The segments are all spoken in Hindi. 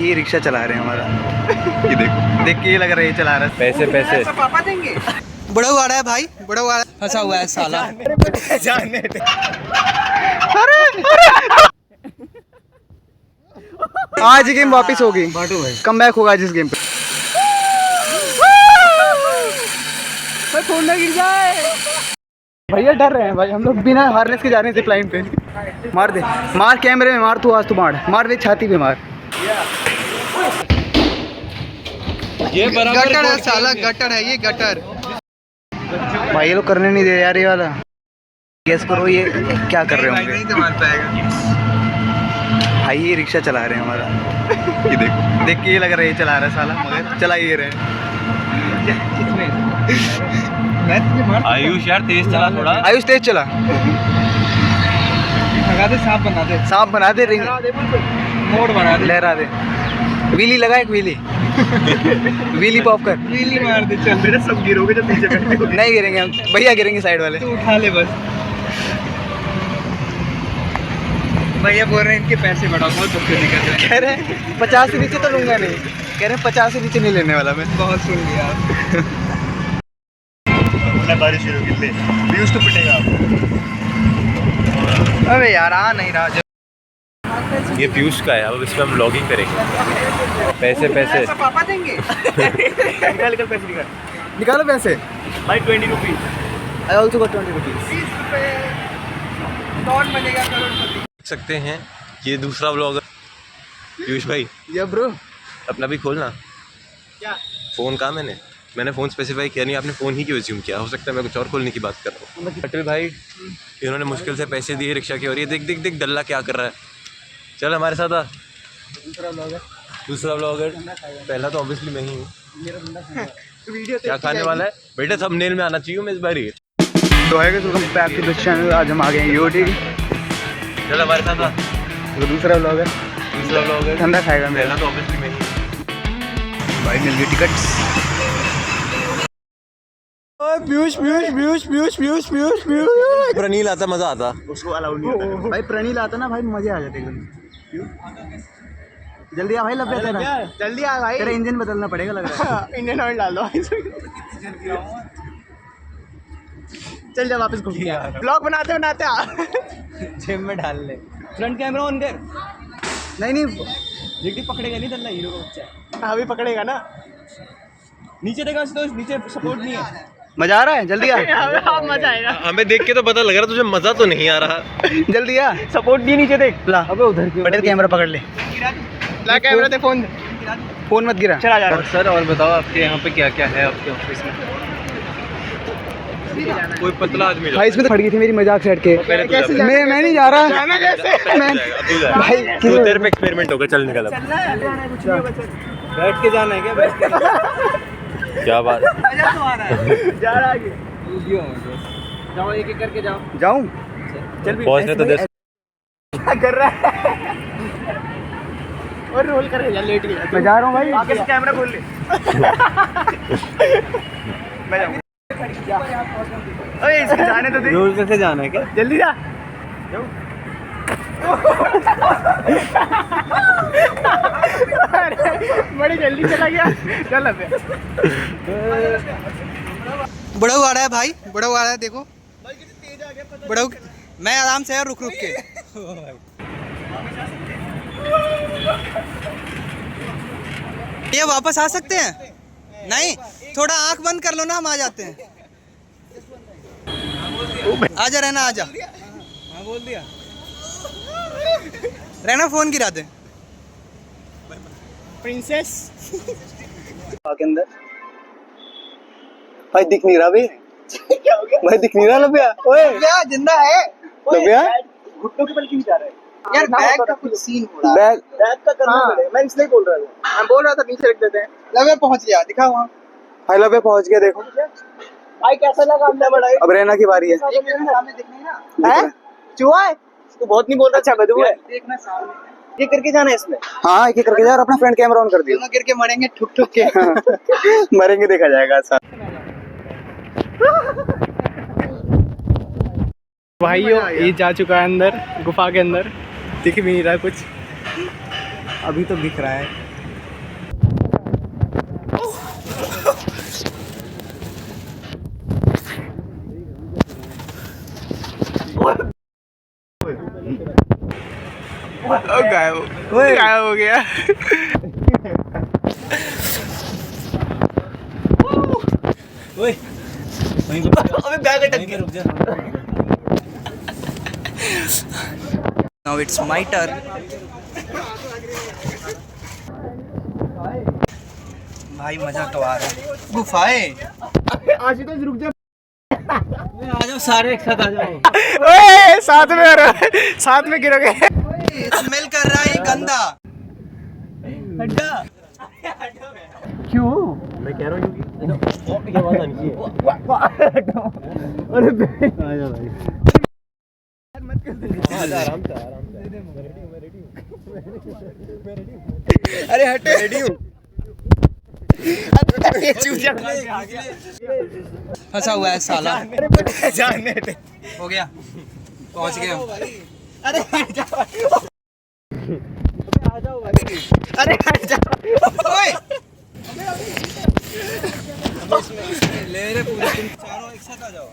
ये रिक्शा चला रहे हैं हमारा। ये देखो, देख के ये लग रहा है ये चला रहा है। पैसे पैसे पापा देंगे। बड़ा आ रहा है भाई, बड़ा आ रहा है, फंसा हुआ है साला। जाने दे। आज गेम वापस होगी, कम बैक होगा जिस गेम पे। फोन ना गिर जाए। भैया डर रहे हैं भाई, हम लोग बिना हार्नेस के जा रहे हैं जिप लाइन पे। मार दे, मार कैमरे में मार, तू आज तू मार दे छाती पे मार। ये गटर है साला, गटर है ये, गटर। भाई ये लोग करने नहीं दे यार ये वाला। गेस करो ये क्या कर रहे होंगे। नहीं तो मार पाएगा भाई ये रिक्शा चला रहे हैं हमारा। ये देखो, देख के ये लग रहा है ये चला रहा है साला, मगर चला ही रहे हैं। आयुष यार तेज चला थोड़ा। आयुष तेज चला। लगा दे, सांप बना दे, सांप बना दे, रिंग मोड़ बना दे, लहरा दे। व्हीली लगा एक व्हीली। व्हीली पॉप कर। नीली मार दे। चल मेरे सब गिरोगे जब पीछे बैठे हो। नहीं गिरेंगे हम, भैया गिरेंगे साइड वाले। तू उठा ले बस। भैया बोल रहे हैं इनके पैसे बढ़ाओ, बहुत धोखे निकल रहे हैं। कह रहे हैं 50 से नीचे तो लूंगा नहीं, कह रहे हैं 50 से नीचे नहीं लेने वाला मैं। बहुत सुन लिया। बारिश शुरू की ले व्यूज तो पिटेगा आपको। अबे यार आ नहीं रहा। ये पीयूष का है, अब इस पर हम ब्लॉगिंग करेंगे। पैसे पैसे पापा देंगे। निकाल पैसे निकालो पैसे भाई 20 rupees. I also got 20 rupees. 20 रुपए कौन बनेगा करोड़पति। देख सकते हैं ये दूसरा ब्लॉगर पीयूष भाई। या ब्रो अपना भी खोलना। क्या फ़ोन कहा मैंने फ़ोन स्पेसिफाई किया नहीं, आपने फ़ोन ही क्यों एज्यूम किया। हो सकता है मैं कुछ और खोलने की बात कर रहा हूँ। अटल भाई इन्होंने मुश्किल से पैसे दिए रिक्शा की, और ये देख देख देख डल्ला क्या कर रहा है। चल हमारे साथ आ। दूसरा ब्लॉगर पहला तो ऑब्वियसली मैं ही हूँ। क्या खाने वाला है बेटे, थंबनेल में आना चाहिए मैं इस बार ही। तो आएगा welcome back to the channel. आज हम आ गए हैं यूटी। चल हमारे साथ आ। तो दूसरा ब्लॉगर ठंडा खाएगा मेरा। पहला तो ऑब्वियसली मैं ही हूँ। भाई मिल गई टिकट। पीयूष पीयूष पीयूष पीयूष पीयूष पीयूष पीयूष। प्रणील आता मज़ा आता। उसको अलाउड नहीं होता भाई। प्रणील आता ना भाई, मजे आ जाते एकदम। जल्दी आ भाई, लग गया। जल्दी आ भाई, तेरा इंजन बदलना पड़ेगा लग रहा है। इंडियन ऑयल डाल दो। चल जा वापस घूम के। ब्लॉग बनाते बनाते आ। जेब में डाल ले। फ्रंट कैमरा ऑन कर। नहीं लिट्टी पकड़ेगा नहीं, दल्ला हीरो का बच्चा। हाँ अभी पकड़ेगा ना। नीचे देखा तो नीचे सपोर्ट नहीं है। मजा आ रहा है, जल्दी आ। मजा आएगा। हमें देख के तो पता लग रहा तुझे मज़ा तो नहीं आ रहा। जल्दी आ। सपोर्ट दिए नीचे देख। ला अबे उधर पटेल कैमरा पकड़ ले। ला कैमरा दे, फोन मत गिरा। चला जा। और सर और बताओ आपके यहाँ पे क्या क्या है आपके ऑफिस में। कोई पतला आदमी भाई इसमें तो फट गई थी मेरी मजाक सेट के। मैं नहीं जा रहा। भाई तो तेरे पे एक्सपेरिमेंट होगा। चल निकल अब। बैठ के जाना है क्या? बैठ के क्या बात। मजा तो आ रहा है। जा रहा है जाओ, एक एक करके जाऊं। चल भी पहुंचने तो दे। क्या कर रहा है? और रोल कर यार, लेट गया। मैं जा रहा हूँ भाई। आगे से कैमरा खोल ले। मैं जाऊँ। ओए इसको जाने तो दे। रोल कैसे जाना है क्या? जल्दी जा। बड़ी जल्दी चला गया। चल अबे। बड़ा आ रहा है भाई, बड़ा आ रहा है देखो। बड़ा मैं आराम से यार रुक रुक के। ये वापस आ सकते हैं? नहीं, थोड़ा आंख बंद कर लो ना, हम आ जाते हैं। आजा रहना, आजा। हाँ बोल दिया। रहना फोन गिरा दे। प्रिंसेस के अंदर भाई दिख नहीं रहा भाई। क्या हो गया भाई दिख नहीं रहा लबिया। ओए लबिया जिंदा है। लबिया घुटनों के बल क्यों जा रहे हैं यार? बैग का कुछ सीन हो रहा है। बैग का करना पड़ेगा। मैं इसलिए बोल रहा था। मैं बोल रहा था नीचे रख देते हैं। लबिया पहुंच गया, दिखा वहाँ। भाई लबिया पहुंच गया देखो। भाई कैसा लगा हमने बढ़ाई? अब रहना की बारी है। सामने दिखना है ना। चूहा है तो बहुत नहीं बोल रहा। अच्छा बदबू है। देखना सामने ये करके जाना है इसमें। हाँ एक एक करके जा। और अपना फ्रंट कैमरा ऑन कर दियो। दोनों गिर के मरेंगे ठुक ठुक के। मरेंगे देखा जाएगा। भाइयों ये जा चुका है अंदर गुफा के अंदर। दिख भी नहीं रहा कुछ। अभी तो दिख रहा है। गायब हो गया। अबे बैग अटक गया। Now it's my turn. भाई मजा तो आ रहा है। गुफाएं। आशुतोष रुक जा। आ जाओ सारे एक साथ आ जाओ। ओए साथ में आ रहा है, साथ में गिरोगे। स्मेल कर रहा है गंदा। हटा। क्यों? मैं कह रहा हूँ कि आवाज आनी चाहिए। अरे आ जा भाई। मत कर आराम से अरे हटे। रेडी हूँ। फंसा हुआ है साला। जानने दे। हो गया, पहुंच गए हम। अरे हट जाओ। आ जाओ भाई। अरे हट जाओ। ओए ले रे पूरे तुम चारों एक साथ आ जाओ।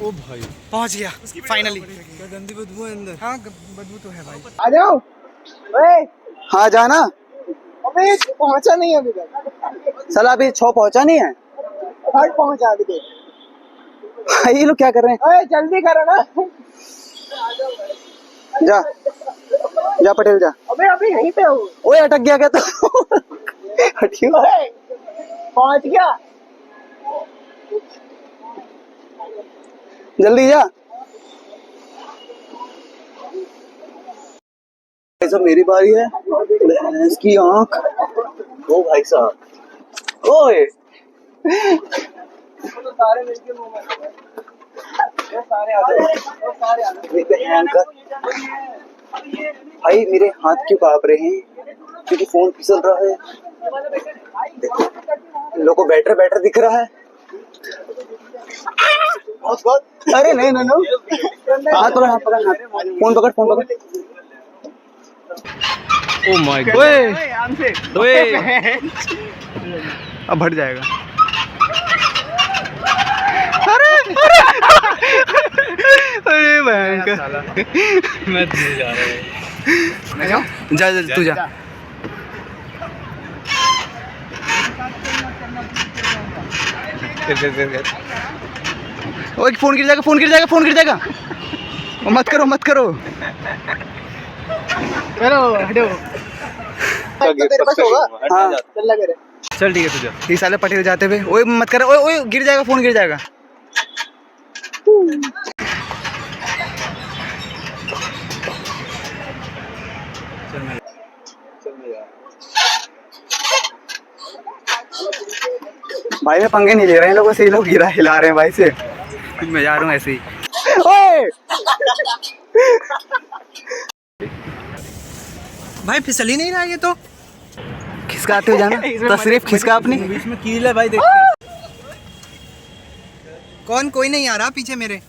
ओ भाई पहुंच गया फाइनली। क्या गंदी बदबू है अंदर। हाँ बदबू तो है भाई। आ जाओ। ओए हाँ जाना। अबे पहुंचा नहीं अभी तक। साला अभी 6 पहुंचा नहीं है। हट पहुंचा अभी तक। ये लोग क्या कर रहे हैं? ओए जल्दी करो ना। जा जा पटेल जा। अबे अभी यहीं पे हूँ। ओए अटक गया क्या तो? हटियो। पहुंच गया। जल्दी जा। सब मेरी बारी है। इसकी आंख। ओ भाई साहब। ओए तो सारे मिलके मुंह में सारे आ भाई मेरे हाथ क्यों कांप रहे हैं? क्योंकि फोन फिसल रहा है। लोगों को बैटर दिख रहा है। अरे नहीं हाथ पकड़ फोन पकड़। Oh my God. ओए अब हट जाएगा। अरे भयंकर। मैं जा रहा हूँ। जा तू जा। ओए फोन गिर जाएगा। मत करो। हटो। तेरे पास होगा? हाँ चल लगे रे। चल ठीक है तुझे। ये साले पटेल जाते हुए। ओए मत कर। ओए गिर जाएगा, फोन गिर जाएगा। भाई मैं पंगे नहीं ले रहे हैं लोगों से। ये लोग हिला रहे हैं भाई से। मैं जा रहा हूँ ऐसे ही। ओए भाई फिसल ही नहीं रहा ये तो। खिसकाते हो जाना तो सिर्फ खिसका अपनी। बीच में कील है भाई देख। कौन? कोई नहीं आ रहा पीछे मेरे।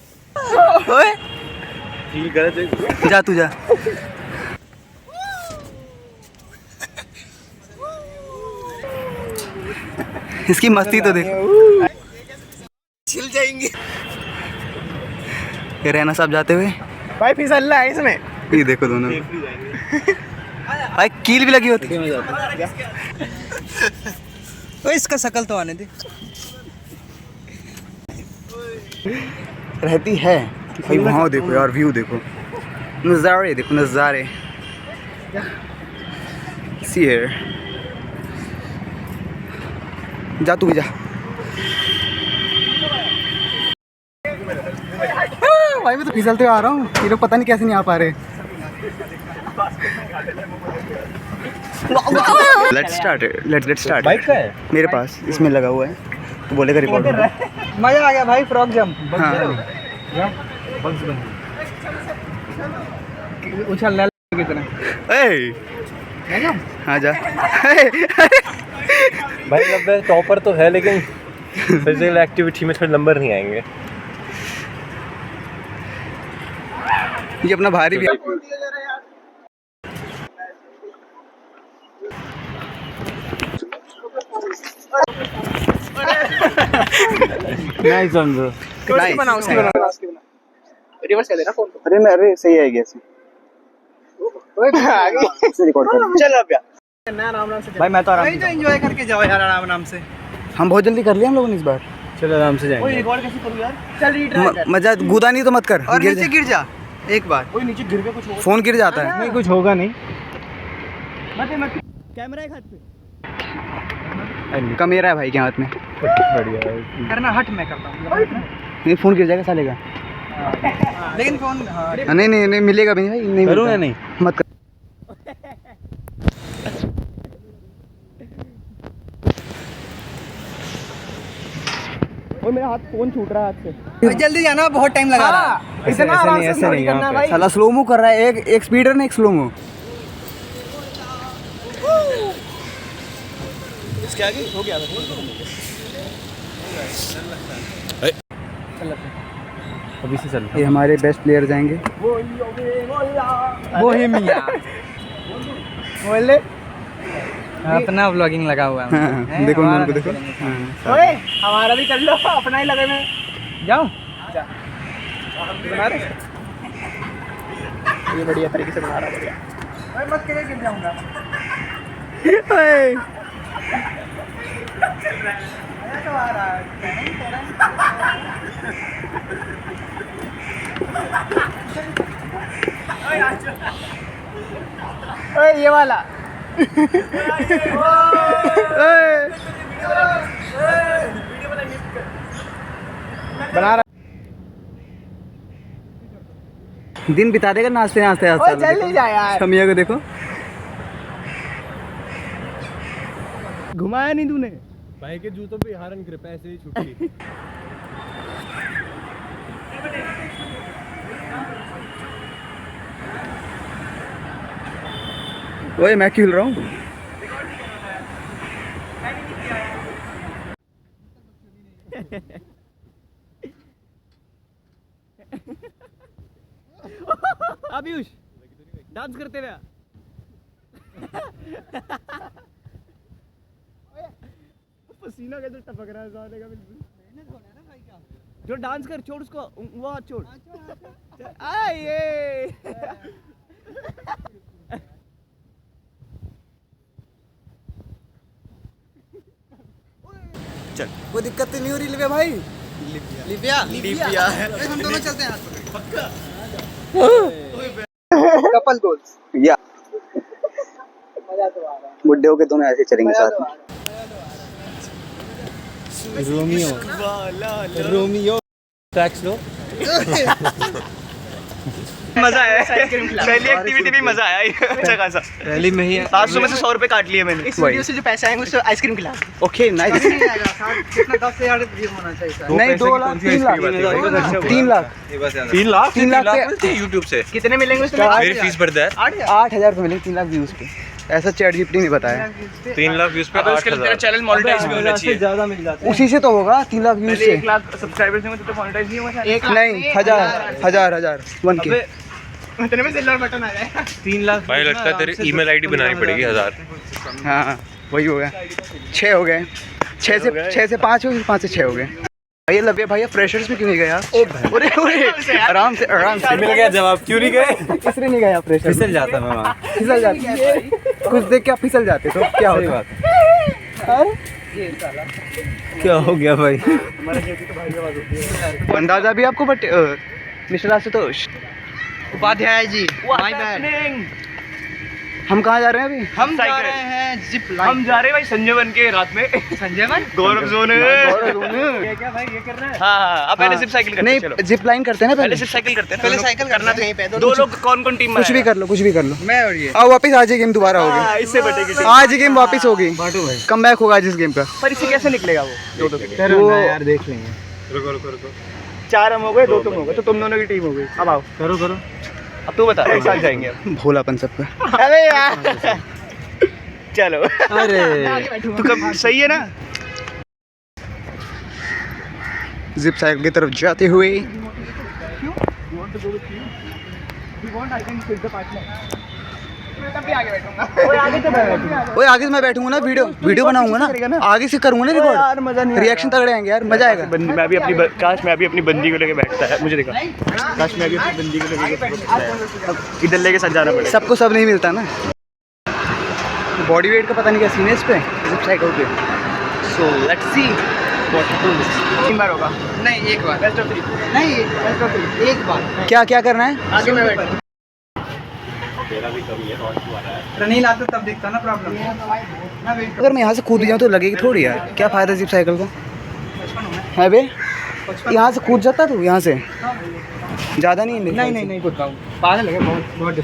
ओए कील गलत है। जा तू जा। इसकी मस्ती तो देखो। छिल जाएंगे। रहना साहब जाते हुए। भाई फिसल रहा है इसमें। ये देखो दोनों। भाई कील भी लगी होती। ओए इसका शकल तो आने दे। रहती है भाई। वहाँ देखो यार, व्यू देखो, नज़ारे देखो, नज़ारे। See here. जा तू भी जा। भाई मैं तो फिसलते हुए आ रहा हूँ। ये लोग पता नहीं कैसे नहीं आ पा रहे। Let's start. बाइक का है मेरे पास, इसमें लगा हुआ है तो बोलेगा रिकॉर्ड। मजा आ गया भाई। Frock jump. हाँ उछलने कितना। हाँ जा। भाई मतलब टॉपर तो है लेकिन फिजिकल एक्टिविटी में थोड़े नंबर नहीं आएंगे। ये अपना भारी भी। नहीं समझो। उसकी बनाओ। रिवर्स कर देना फोन को। अरे सही है ऐसे। रिकॉर्ड कर चलो अब यार भाई मैं तो आराम से एंजॉय करके जाओ यार आराम से। हम बहुत जल्दी कर लिया हम लोगों ने इस बार। चलो आराम से जाएंगे। रिकॉर्ड कैसे करूं यार? चल रीट्राई कर। मजा कूदा नहीं तो मत कर और नीचे गिर जा एक बार। ओए नीचे गिर के कुछ होगा? फोन गिर जाता है। नहीं कुछ होगा नहीं। मत कैमरा एक हाथ पे। कमेरा है भाई के हाथ में। बढ़िया करना हट मैं करता हूँ। नहीं फोन गिर जाएगा साले का। लेकिन फोन नहीं नहीं नहीं मिलेगा भी नहीं भाई। नहीं करूँ या नहीं? मत कर। ओए मेरा हाथ फोन छूट रहा है हाथ से। जल्दी जाना बहुत टाइम लगा रहा है। इतना आराम से नहीं करना भाई। साला स्लोमो कर रहा है। एक स्पीडर ने एक स्लोमो। इसके आगे हो गया अभी से चल। ये हमारे बेस्ट प्लेयर जाएंगे। वो ही मियां बोले अपना व्लॉगिंग लगा हुआ है। देखो उनको देखो। ओए हमारा भी कर लो अपना ही लगे में जाओ बना रहे ये बढ़िया तरीके से बना रहा बढ़िया। ओए मत करे गिर जाऊंगा। ओए तो आ रहा ओए ये वाला बना रहा दिन बिता देगा नाचते नाचते नाचते। चल नहीं जा यार। शमिया को देखो। घुमाया नहीं तूने भाई के जूतों पे हारन कृपा ऐसे ही छुट्टी। ओए मैं क्यों हिल रहा हूँ? अभियुष डांस करते हुए पसीना कैसे टपक रहा है साले का बिल्कुल। जो डांस कर छोड़ उसको वो हाथ छोड़। आए चल कोई दिक्कत नहीं हो रही लिव्या भाई। लिव्या लिव्या हम दोनों चलते हैं हाथ पकड़। कपल गोल्स या बुड्ढे होके दोनों ऐसे चलेंगे साथ में। रोमियो टैक्स लो। मजा आया पहली एक्टिविटी भी मजा आया अच्छा खासा। रैली में ही 700 में से 100 रुपए काट लिए मैंने। इस वीडियो से जो पैसे आएंगे उससे आइसक्रीम खिला। Okay nice. कितना 10,000 होना चाहिए। नहीं 2 लाख 3 लाख 3 लाख 3 लाख 3 लाख से यूट्यूब से कितने मिलेंगे उसमें? मेरी फीस बढ़ जाए 8,000 रुपए मिलेंगे 3 लाख व्यूज पे। ऐसा चैट जीपीटी ने बताया। 3 लाख व्यूज पे उसके लिए तेरा चैनल मोनेटाइज भी होना चाहिए। ज्यादा मिल जाता है उसी से तो होगा 3 लाख व्यूज से। 1 लाख सब्सक्राइबर्स होंगे तो मोनेटाइज नहीं होगा। नहीं 1000 1K इतने में सिल्वर बटन आ जाएगा। 3 लाख भाई लगता है तेरी ईमेल आईडी बनानी पड़ेगी 1000। हाँ वही हो गया। 6 हो गए। 6 से 5 हो गए 5 से 6 हो गए। भैया लव्य भैया फ्रेशर्स में क्यों नहीं गए आप? अरे आराम से मिल गया जवाब। क्यों नहीं गए? इसलिए नहीं गए आप फ्रेशर्स। फिसल जाता मैं वहाँ। फिसल जाते कुछ देख के आप फिसल जाते तो क्या होगा? क्या हो गया भाई? अंदाजा भी आपको but mister Ashutosh Upadhyay ji my bad. हम कहाँ जा रहे हैं अभी? हम जा रहे हैं जिप लाइन। हम जा रहे हैं भाई संजय वन के रात में। संजय वन गौरव जोन है। क्या भाई ये कर रहा है? हाँ अब पहले जिप साइकिल करते हैं। चलो नहीं जिप लाइन करते हैं ना पहले जिप साइकिल करते हैं। पहले साइकिल करना तो यहीं पे। दो लोग कौन टीम में? कुछ भी कर लो कुछ भी कर लो। मैं और ये आओ वापस आज ही गेम दोबारा होगी। इससे बटेगी आज ही गेम वापस होगी। कम बैक होगा आज इस गेम का। पर इससे कैसे निकलेगा वो? दो यार देख लेंगे। रुको 4 हम हो गए 2 तुम हो गए तो तुम दोनों की टीम हो गई। अब आओ करो अब तू बता एक साथ जाएंगे। भोलापन सबका। अरे यार चलो अरे तू कब सही है ना? जिप साइकिल की तरफ जाते हुए ओए आगे से मैं बैठूंगा ना, वीडियो बनाऊंगा ना, आगे से करूंगा ना रिकॉर्ड, मजा नहीं, रिएक्शन तगड़े आएंगे यार, मजा आएगा। मैं भी अपनी काश मैं भी अपनी बंदी को लेके बैठता है, मुझे देखा, काश मैं भी अपनी बंदी को लेके इधर लेके सज जाना पड़ेगा। सबको सब नहीं मिलता ना। बॉडी वेट का पता नहीं क्या सीन है इस पे, साइकिल पे। So let's see what happens. 3 बार होगा नहीं, एक बार, बेस्ट ऑफ 3 नहीं बेस्ट ऑफ 3, एक बार। क्या क्या करना है? आगे मैं बैठ नहीं लाते तब दिखता ना प्रॉब्लम। अगर मैं यहाँ से कूद जाऊँ तो लगेगी थोड़ी यार, क्या फ़ायदा जिप साइकिल का है बे? यहाँ से कूद जाता तू, यहाँ से ज़्यादा नहीं है। नहीं कूद पाऊँ, पागल लगे, बहुत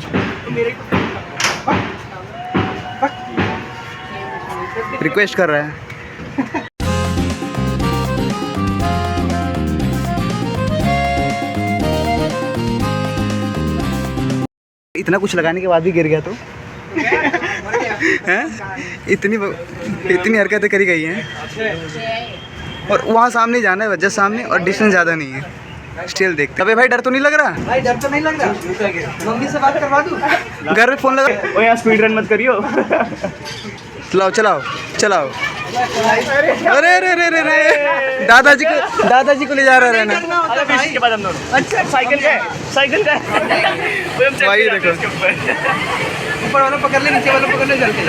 रिक्वेस्ट कर रहा है। इतना कुछ लगाने के बाद भी गिर गया तो हैं? इतनी हरकतें करी गई हैं। और वहाँ सामने जाना है, जस्ट सामने, और डिस्टेंस ज़्यादा नहीं है। स्टिल देखते। अबे भाई डर तो नहीं लग रहा? भाई डर तो नहीं लग रहा। मम्मी से बात करवा दूँ? घर में फ़ोन लगा। ओ यार स्पीड रन मत करियो। चलाओ। अरे दादाजी को ले जा रहा है ना। के बाद हम दोनों। अच्छा साइकिल का भाई देखो, ऊपर वाला पकड़ ले, नीचे वाला पकड़ ले, चलते।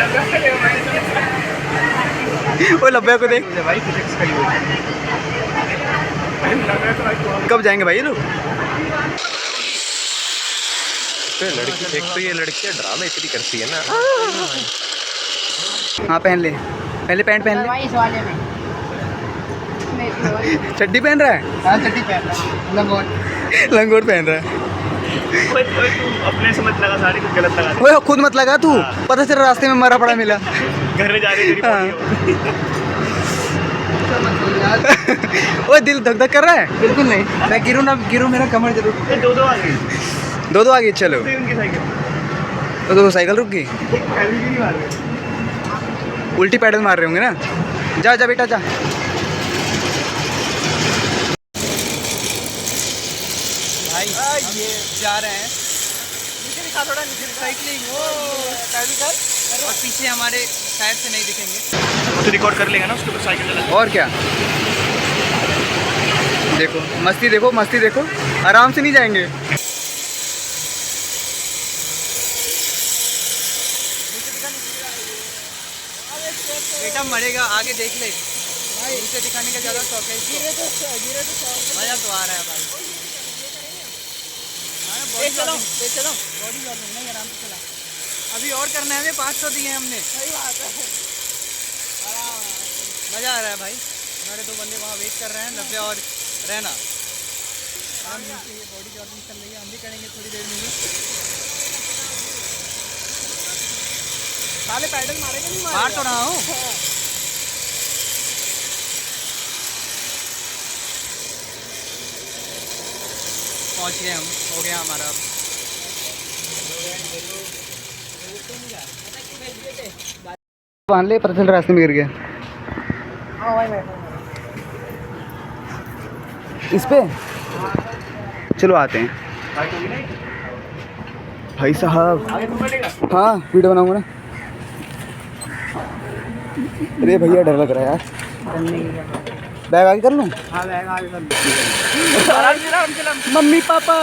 ओ लब्बे को देख भाई, फिजिक्स खड़ी हुई है। कब जाएंगे भाई ये लोग? लड़की, एक तो ये लड़कियाँ ड्रामा इतनी करती है ना। हाँ पहन ले, पहले पैंट पहन ले। इस वाले में चड्डी पहन रहा है? हाँ चड्डी पहन रहा है, लंगोट पहन रहा है। तू अपने से मत लगा, सारे कुछ गलत लगा। ओए खुद मत लगा तू, पता चला रास्ते में मरा पड़ा मिला। घर में जा रही ओए दिल धक धक कर रहा है? बिल्कुल नहीं, मैं गिरूँ मेरा कमर जरूर। दो आ गई, दो आ गई। चलो उनकी साइकिल तो साइकिल रुक गई। उल्टी पैडल मार रहे होंगे ना। जा बेटा जा। भाई ये जा रहे हैं, नीचे दिखा थोड़ा, नीचे साइकिलिंग और पीछे हमारे शायद से नहीं दिखेंगे, तो रिकॉर्ड कर लेगा ना उसके ऊपर साइकिल चला। और क्या। देखो मस्ती देखो, आराम से नहीं जाएंगे। बेटा मरेगा, आगे देख ले। नीचे दिखाने का ज़्यादा शौक है इसको। मजा तो आ रहा है भाई। चलो नहीं, आराम से चला। अभी और करना है हमें, 500 दिए हैं हमने। सही बात है, मज़ा आ रहा है भाई। हमारे 2 बंदे वहाँ वेट कर रहे हैं, लब्बे और रहना। ये बॉडी जॉगिंग चल रही है, हम भी करेंगे थोड़ी देर में ही। साले पैडल मारेगा नहीं? मार तो रहा हूँ। पहुँच गए हम, हो गया हमारा। बांध ले, पता चल रास्ते में गिर गया। इस पे चलो आते हैं भाई साहब। हाँ वीडियो बनाऊंगा ना। अरे भैया डर लग रहा है यार। बैग आगे कर लूँ? हाँ बैग आगे कर लूँ। मम्मी पापा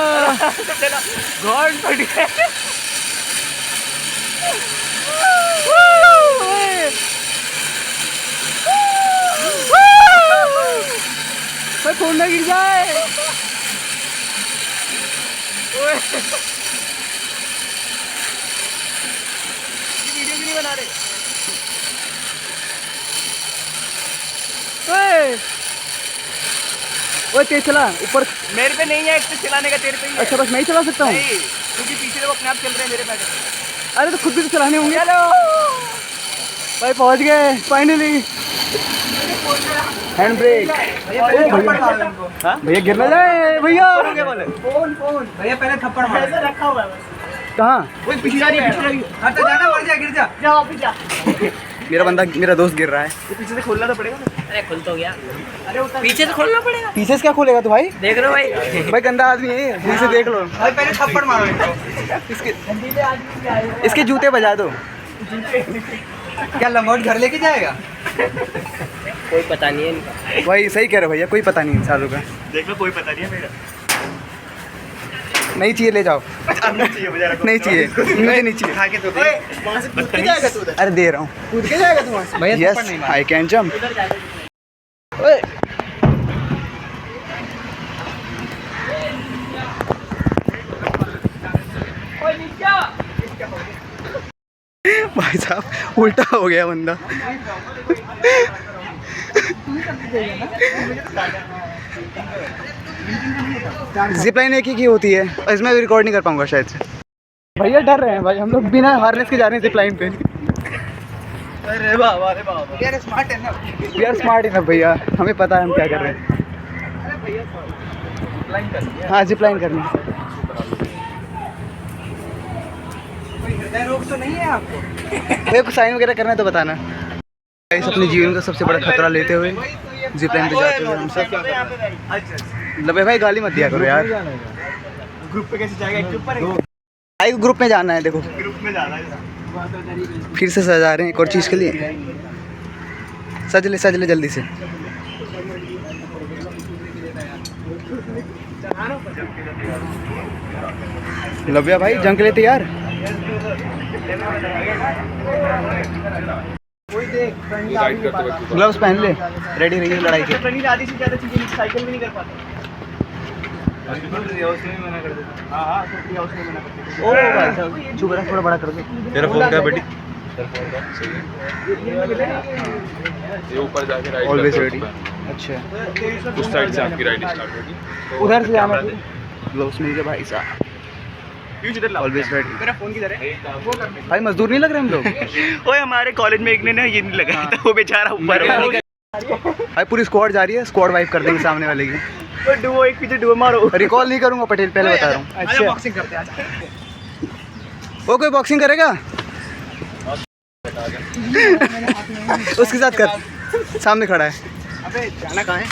फोन ना गिर जाए। वीडियो भी नहीं बना रहे। वो तेज चला ऊपर। मेरे पे नहीं है चलाने का, तेरे पे ही है। अच्छा बस मैं ही चला सकता हूँ? क्योंकि पीछे वो अपने आप चल रहे हैं मेरे पैडल। अरे तो खुद भी तो चलाने होंगे। भाई पहुँच गए फाइनली। Hand brake. भैया गिर ना जाए भैया। फोन भैया पहले थप्पड़ मार रखा हुआ है। कहाँ? पीछे जा रही है, जाना, मर जा, गिर जा। जाओ पीछे जा। मेरा दोस्त गिर रहा है। ये पीछे से खोलना तो पड़ेगा। अरे खुल तो गया। अरे पीछे से खोलना पड़ेगा। पीछे से क्या खोलेगा तू भाई? देख लो भाई। भाई गंदा आदमी है, पीछे देख लो भाई। पहले थप्पड़ मारो इसके जूते बजा दो। क्या लंगोट घर लेके जाएगा? कोई पता नहीं है इनका। भाई सही कह रहे भैया, कोई पता नहीं इंसानों का। देख लो, कोई पता नहीं है मेरा। नहीं चाहिए, ले जाओ। नहीं चाहिए, मुझे नहीं चाहिए। खा के तो दे। अरे दे रहा हूँ। कूद के जाएगा तू वहाँ से? भैया यस, आई कैन जंप। भाई साहब उल्टा हो गया बंदा। जिप लाइन एक ही की होती है और इसमें रिकॉर्ड नहीं कर पाऊंगा शायद से। भैया डर रहे हैं भाई, हम लोग बिना हार्नेस के जा रहे हैं जिप लाइन पे। अरे बाबा, अरे बाबा। वी आर स्मार्ट इनफ भैया, हमें पता है हम क्या कर रहे हैं। हाँ जिप लाइन करनी है। रोक तो नहीं है आपको? भैया कुछ साइन वगैरह करना है तो बताना। इस अपने जीवन का सबसे बड़ा खतरा लेते हुए जिप लाइन पे जाते हुए हम सब। लबे भाई गाली मत दिया करो यार। ग्रुप पे कैसे जाएगा? एक ग्रुप पर भाई ग्रुप में जाना है। देखो ग्रुप में जाना है। फिर से सजा रहे हैं एक और चीज़ के लिए। सज ले जल्दी से। लव्या भाई जंग के लिए तैयार? ग्लव्स पहन ले, रेडी रहिए लड़ाई के। आधी से ज़्यादा चीजें साइकिल भी नहीं कर पाता। ओ भाई साहब चुप रहा, थोड़ा बड़ा कर दो। तेरा फोन क्या बेटी? ये ऊपर जाके राइट ऑलवेज रेडी। अच्छा उस साइड से आपकी राइड स्टार्ट होगी। उधर से जाना। ग्लव्स मिल गए भाई साहब, ऑलवेज रेडी। मेरा फोन किधर है? भाई मजदूर नहीं लग रहे हम लोग? ओए हमारे कॉलेज में एक ने ना ये नहीं लगाया था, वो बेचारा ऊपर है। भाई पूरी स्क्वाड जा रही है, स्क्वाड वाइप कर देंगे सामने वाले की। वो डुओ एक पीछे डुओ मारो। रिकॉल नहीं करूंगा पटेल, पहले बता रहा हूँ। अच्छा बॉक्सिंग करते हैं आज। वो कोई बॉक्सिंग करेगा? उसके साथ कर, सामने खड़ा है। अबे जाना कहाँ है?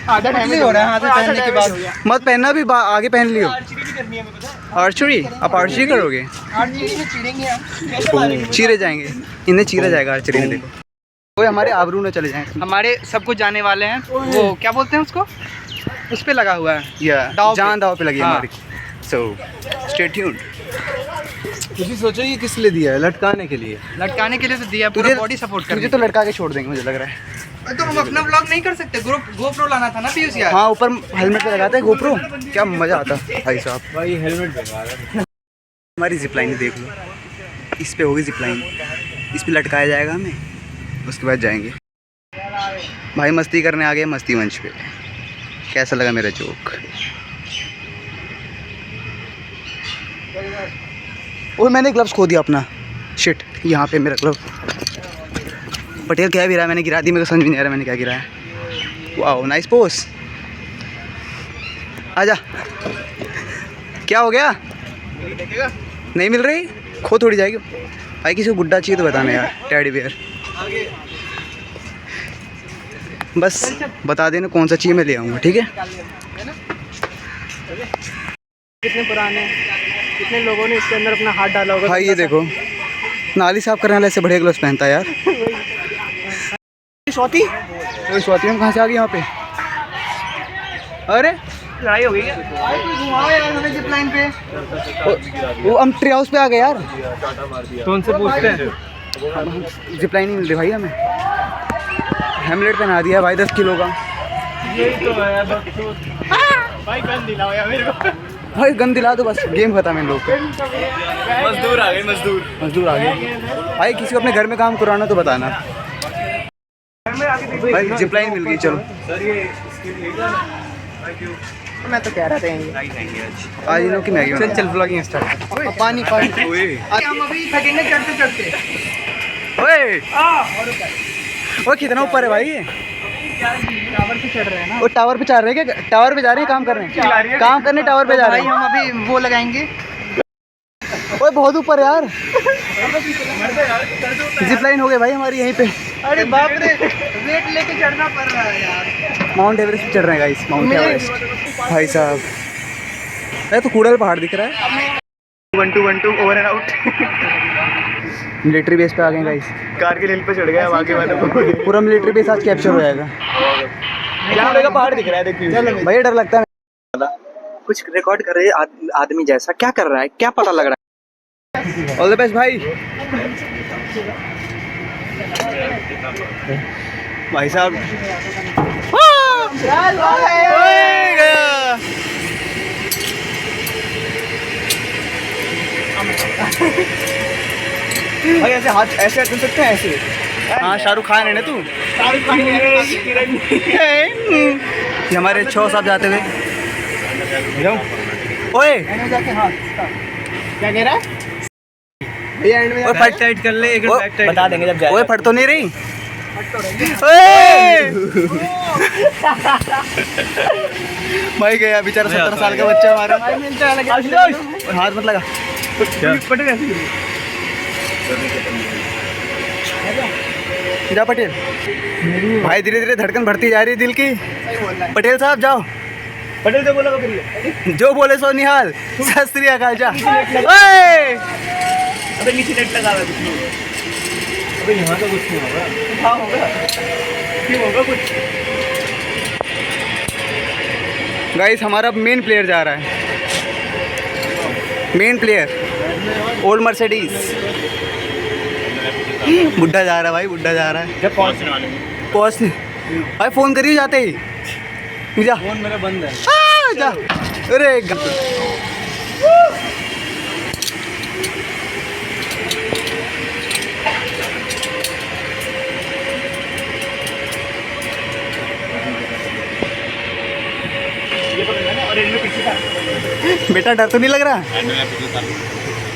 आधा टाइम हो रहा है हाथ में पहनने के बाद। मत पहनना भी, आगे पहन लियो। आर्चरी भी करनी है मेरे को। आर्चरी? आप आर्चरी करोगे? आर्चरी में चीरेंगे हम। चीरे जाएंगे, इन्हें चीरा जाएगा आर्चरी में। देखो कोई हमारे आबरू न चले जाएं। हमारे सब कुछ जाने वाले हैं। वो क्या बोलते हैं उसको? उस पे लगा हुआ है या जान दाव पे लगी है हाँ। हमारी। So stay tuned. तुझे सोचो ये किस लिए दिया है? लटकाने के लिए। लटकाने के लिए तो दिया, पूरा बॉडी सपोर्ट तुझे तो लटका के छोड़ देंगे मुझे लग रहा है। तो हम अपना व्लॉग नहीं कर सकते? गोप्रो लाना था ना पीयूष यार। हाँ ऊपर हेलमेट पे लगाते हैं गोप्रो, क्या मजा आता भाई साहब। भाई हेलमेट बेकार। हमारी जिप लाइन देख लो, इस पे होगी जिप लाइन, इस पे लटकाया जाएगा हमें, उसके बाद जाएंगे। भाई मस्ती करने आ गए मस्ती मंच पे। कैसा लगा मेरा जोक? और मैंने ग्लव्स खो दिया अपना, शिट। यहाँ पे मेरा ग्लव। पटेल क्या भी रहा है, मैंने गिरा दी, मेरे को समझ नहीं आ रहा मैंने क्या गिराया। Wow nice pose. आजा। क्या हो गया? नहीं मिल रही? खो थोड़ी जाएगी भाई। किसी को गुड्डा चाहिए तो बताना यार, टेडी बियर। बस बता देना कौन सा चाहिए, मैं ले आऊँगा। ठीक है? कितने पुराने, कितने लोगों ने इसके अंदर अपना हाथ डाला होगा। भाई ये देखो, नाली साफ करने वाला ऐसे बढ़िया ग्लव्स पहनता है यार। स्वाति, तो स्वाति हम कहाँ से आ गए यहाँ पे? अरे लड़ाई हो गई क्या? घुमाओ यार हमें जिप लाइन पे। वो हम ट्री हाउस पे आ गए यार। तो उनसे पूछते हैं। जिप लाइन नहीं मिल रही भाई हमें। हेमलेट पहना दिया भाई 10 किलो का। यही तो है भाई। गन दिलाओ यार मेरे को। भाई गन दिला दो बस, गेम खत्म है इन लोग का। मजदूर आ गए, मजदूर आ गए भाई। किसी को अपने घर में काम करवाना तो बताना भाई। जिप लाइन मिल गई, चलो। मैं तो कह रहा था आज इन लोग की मैगी चल चल ब्लॉगिंग स्टार्ट। पानी पानी। हम अभी थकेंगे चढ़ते चढ़ते। ओए कितना ऊपर है भाई ये? वो टावर पे चढ़ रहे हैं क्या? टावर पे जा रहे हैं, काम कर रहे हैं, काम करने टावर पे जा रहे हैं। हम अभी वो लगाएंगे। ओए बहुत ऊपर यार, जिप लाइन हो गई भाई हमारी यहीं पे। अरे बाप रे, वेट लेके चढ़ना पड़ रहा है यार। माउंट एवरेस्ट पे चढ़ रहे हैं गाइस, माउंट एवरेस्ट भाई साहब। अरे तो कूड़ल पहाड़ दिख रहा है। 1 2 1 2 over and out. Military base पे आ गए गाइस, कारगिल हिल पे चढ़ गया आगे वाले को। पूरा मिलिट्री बेस आज कैप्चर हो जाएगा। कूड़े का पहाड़ दिख रहा है, देखिए भाई डर लगता है। कुछ रिकॉर्ड कर रहे आदमी जैसा, क्या कर रहा है, क्या पता लग रहा है। ऑल द बेस्ट भाई। भाई साहब भाई ऐसे हाथ ऐसे कर सकते हैं, ऐसे। हाँ शाहरुख खान है ना तू। शाहरुख खान ये हमारे 6 साहब जाते हुए। ओए क्या कह रहा है भैया? एंड में फट टाइट कर ले, एक बैक टाइट बता देंगे जब जाए। ओए फट तो नहीं रही। भाई गया बेचारा, 17 साल का बच्चा हमारा। हाथ मत लगा। जा पटेल भाई, धीरे धीरे धड़कन बढ़ती जा रही है दिल की। पटेल साहब जाओ। पटेल से बोला करिए, जो बोले सो निहाल। सत श्री अकाल। जा अबे नीचे नेट लगा रहा है। अबे यहाँ तो कुछ नहीं होगा। हाँ होगा, क्यों होगा कुछ। गाइस हमारा मेन प्लेयर जा रहा है, मेन प्लेयर ओल्ड मर्सिडीज। बुड्ढा जा रहा है भाई, बुड्ढा जा रहा है। जब पहुँचने वाले हैं। पहुँचने भाई, फोन करिए जाते ही। तू जा, फोन मेरा बंद है। जा। अरे बेटा डर तो नहीं लग रहा?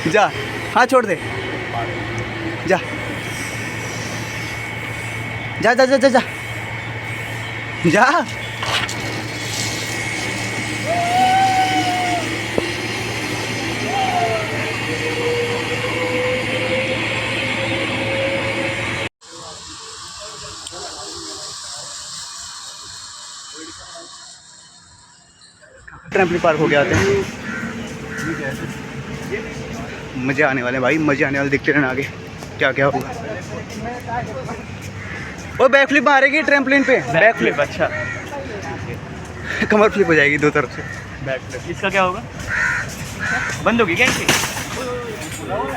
जा, हाँ छोड़ दे। जा जा जा जा जा जा, जा। ट्रैम्पलिन पार्क हो गया आते हैं। मज़े आने वाले भाई, मज़े आने वाले। देखते रहना आगे क्या क्या होगा। वो बैक फ्लिप मारेगी ट्रैम्पलिन पे। बैक फ्लिप, अच्छा। कमर फ्लिप हो जाएगी दो तरफ से। बैक फ्लिप, इसका क्या होगा? बंद होगी क्या इनकी?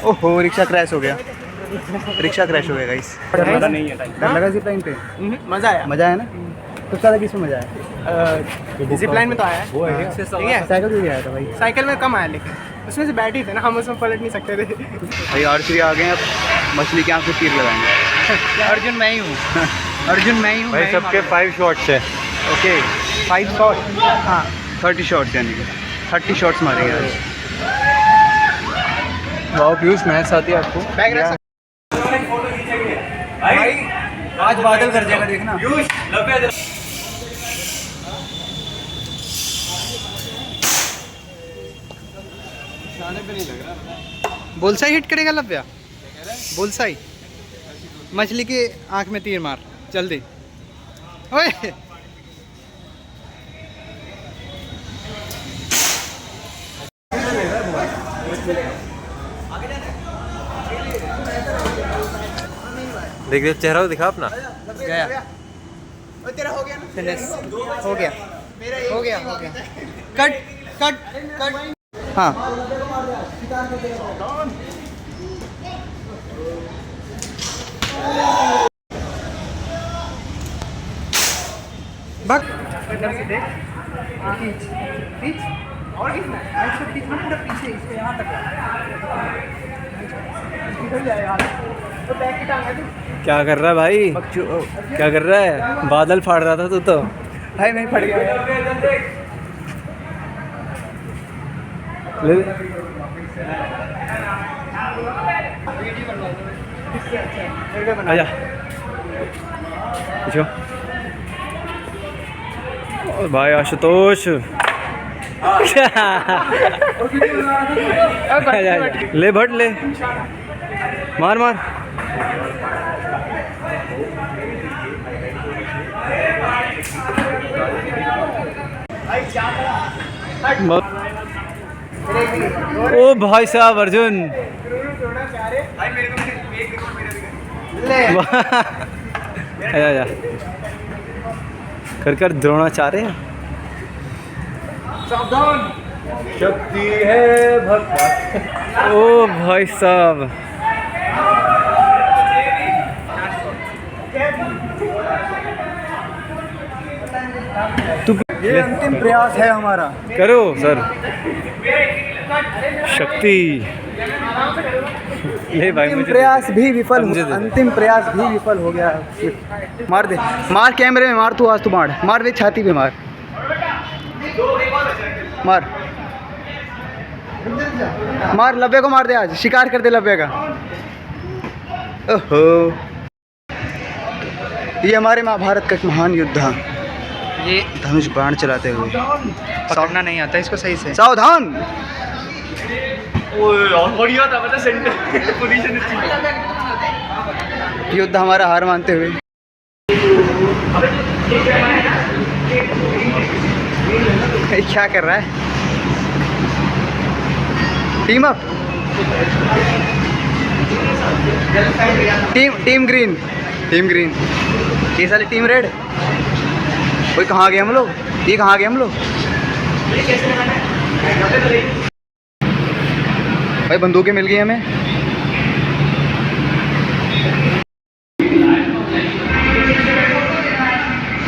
ओहो रिक्शा क्रैश हो गया, रिक्शा क्रैश हो गया गाइस। डर लगा नहीं है, डर लगा जिप लाइन पे? मज़ा आया। मज़ा आया ना? सबसे ज़्यादा किसमें मज़ा आया? जिप लाइन में तो आया है, ठीक है। साइकिल भी आया था भाई। साइकिल में कम आया, लेकिन उसमें से बैठ ही थे ना, हम उसमें पलट नहीं सकते थे। भाई आर्चरी आ गए हैं, अब मछली की आँख पे तीर लगाएंगे। अर्जुन मैं ही हूँ, अर्जुन मैं ही हूँ। भाई सबके 5 शॉट्स हैं। Okay 5 shot. हाँ 30 शॉट्स, यानी कि 30 शॉट्स मारेंगे आज। वाओ पीयूष, मैच आती है आपको? भाई आज बादल कर जाएगा, देखना। बुलसाई हिट करेगा लव्या, बुलसाई। मछली की आंख में तीर मार जल्दी। ओए देख देख चेहरा दिखा अपना। गया। तेरा हो गया ना? फिनिश हो गया, हो गया, हो गया। Cut cut cut. हाँ बक और कितना ऐसे पीछे पूरा पीछे, इसको यहाँ तक निकल जाए यार। तो बैक की टांग है तू। क्या कर रहा है भाई? क्या कर रहा है? बादल फाड़ रहा था तू तो। भाई नहीं फट गया आजा पीछे। और भाई आशुतोष ले भट ले, मार मार। ओ भाई साहब अर्जुन आजा कर कर द्रोणाचार्य। सावधान, शक्ति है भक्त। ओ भाई साहब तू ये अंतिम प्रयास है हमारा। करो सर। शक्ति ले भाई, अंतिम मुझे प्रयास भी विफल मुझे हुआ, दे दे। अंतिम प्रयास भी विफल हो गया। मार दे, मार कैमरे में मार, तू आज तू मार, मार दे छाती पे मार, मार मार लब्बे को मार दे, आज शिकार कर दे लब्बे का। ओहो, ये हमारे महाभारत का एक महान योद्धा, ये धनुष बाण चलाते हुए पकड़ना नहीं आता इसको सही से। सावधान। और बढ़िया था, मतलब सेंटर पोजीशन योद्धा हमारा हार मानते हुए। ये क्या कर रहा है? Team up, team green, team green. ये साले टीम रेड। कोई कहाँ गए हम लोग? ये कहाँ गए हम लोग? भाई बंदूकें मिल गई हमें।